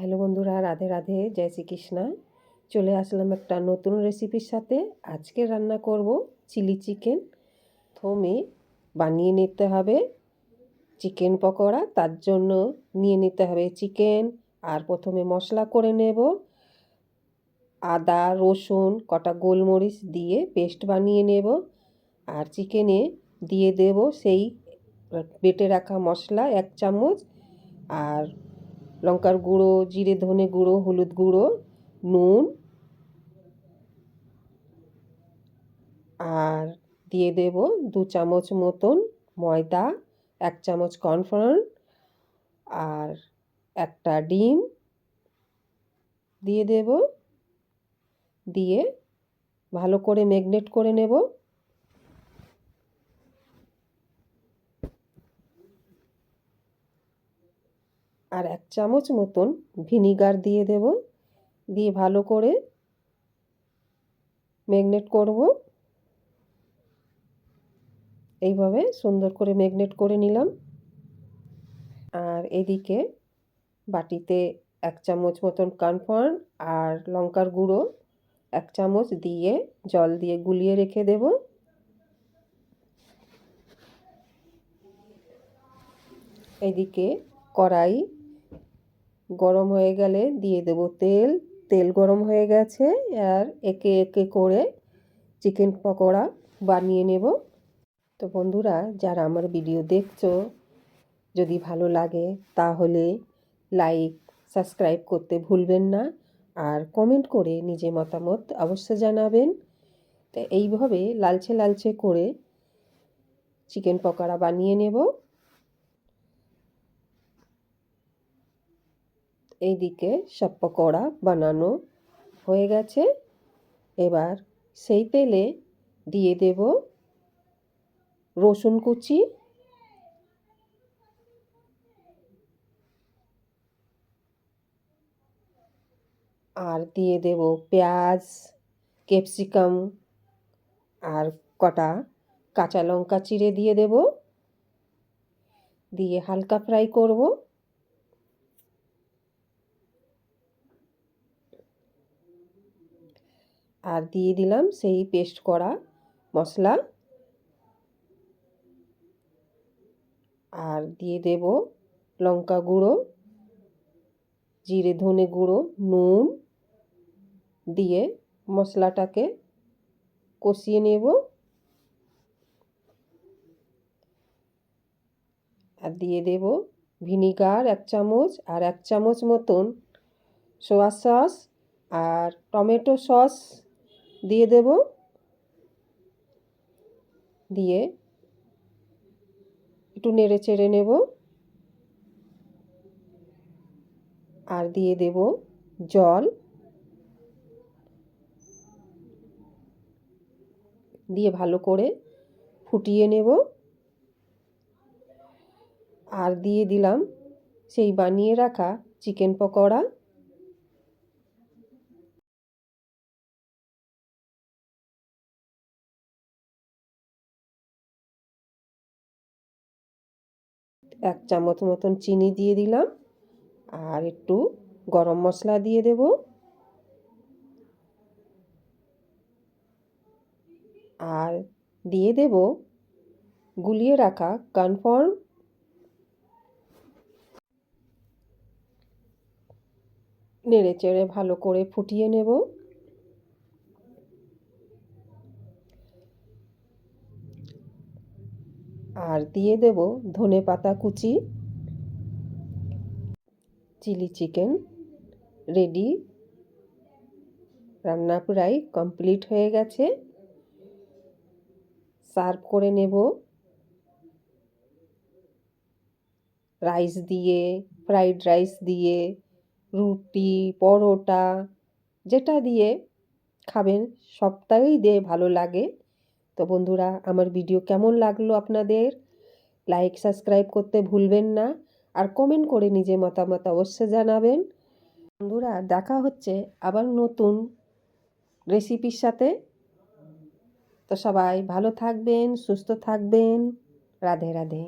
Hello বন্ধুরা, রাধে রাধে, জয় শ্রীকৃষ্ণা। চলে আসলাম একটা নতুন রেসিপির সাথে। আজকে রান্না করব চিলি চিকেন। প্রথমে বানিয়ে নিতে হবে চিকেন পকোড়া। তার জন্য নিয়ে নিতে হবে চিকেন, আর প্রথমে মশলা করে নেব। আদা, রসুন, কটা গোলমরিচ দিয়ে পেস্ট বানিয়ে নেব। আর চিকেনে দিয়ে দেব সেই বেটে রাখা মশলা 1 চামচ, আর লঙ্কার গুঁড়ো, জিরে ধনে গুঁড়ো, হলুদ গুঁড়ো, নুন, আর দিয়ে দেব 2 চামচ মতন ময়দা, 1 চামচ কর্নফ্লাওয়ার, আর একটা ডিম দিয়ে দেব। দিয়ে ভালো করে ম্যাগনেট করে নেব। আর 1 চামচ মতন ভিনিগার দিয়ে দেব। দিয়ে ভালো করে ম্যাগনেট করব। এইভাবে সুন্দর করে ম্যাগনেট করে নিলাম। আর এদিকে বাটিতে 1 চামচ মতন কর্নফ্লাওয়ার আর লঙ্কার গুঁড়ো 1 চামচ দিয়ে জল দিয়ে গুলিয়ে রেখে দেব। এদিকে কড়াই গরম হয়ে গেলে দিয়ে দেব তেল। তেল গরম হয়ে গেছে, আর একে একে করে চিকেন পকোড়া বানিয়ে নেব। তো বন্ধুরা, যারা আমার ভিডিও দেখছো, যদি ভালো লাগে তাহলে লাইক, সাবস্ক্রাইব করতে ভুলবেন না, আর কমেন্ট করে নিজে মতামত অবশ্যই জানাবেন। তো এইভাবে লালচে লালচে করে চিকেন পকোড়া বানিয়ে নেব। এইদিকে সব পকোড়া বানানো হয়ে গেছে। এবার সেই তেলে দিয়ে দেব রসুন কুচি, আর দিয়ে দেব পেঁয়াজ, ক্যাপসিকাম, আর কটা কাঁচা লঙ্কা চিড়ে দিয়ে দেব। দিয়ে হালকা ফ্রাই করব। আর দিয়ে দিলাম সেই পেস্ট করা মশলা, আর দিয়ে দেব লঙ্কা গুঁড়ো, জিরে ধনে গুঁড়ো, নুন দিয়ে মশলাটাকে কষিয়ে নেব। আর দিয়ে দেব ভিনিগার 1 চামচ, আর 1 চামচ মতন সোয়া সস আর টমেটো সস দিয়ে দেব। দিয়ে একটু নেড়ে চেড়ে নেব। আর দিয়ে দেব জল। দিয়ে ভালো করে ফুটিয়ে নেব। আর দিয়ে দিলাম সেই বানিয়ে রাখা চিকেন পকোড়া। এক চামচ মতন চিনি দিয়ে দিলাম, আর একটু গরম মশলা দিয়ে দেব। আর দিয়ে দেব গুলিয়ে রাখা কর্নফ্লাওয়ার। নেড়ে চেড়ে ভালো করে ফুটিয়ে নেব। আর দিয়ে দেব ধনে পাতা কুচি। Chilli chicken ready. রান্না প্রায় কমপ্লিট হয়ে গেছে। সার্ভ করে নেব রাইস দিয়ে, ফ্রাইড রাইস দিয়ে, রুটি, পরোটা, যেটা দিয়ে খাবেন সবটাই দিয়ে ভালো লাগে। তো বন্ধুরা, আমার ভিডিও কেমন লাগলো আপনাদের? লাইক, সাবস্ক্রাইব করতে ভুলবেন না, আর কমেন্ট করে নিজে মতামত অবশ্যই জানাবেন। বন্ধুরা, দেখা হচ্ছে আবার নতুন রেসিপির সাথে। তো সবাই ভালো থাকবেন, সুস্থ থাকবেন। রাধে রাধে।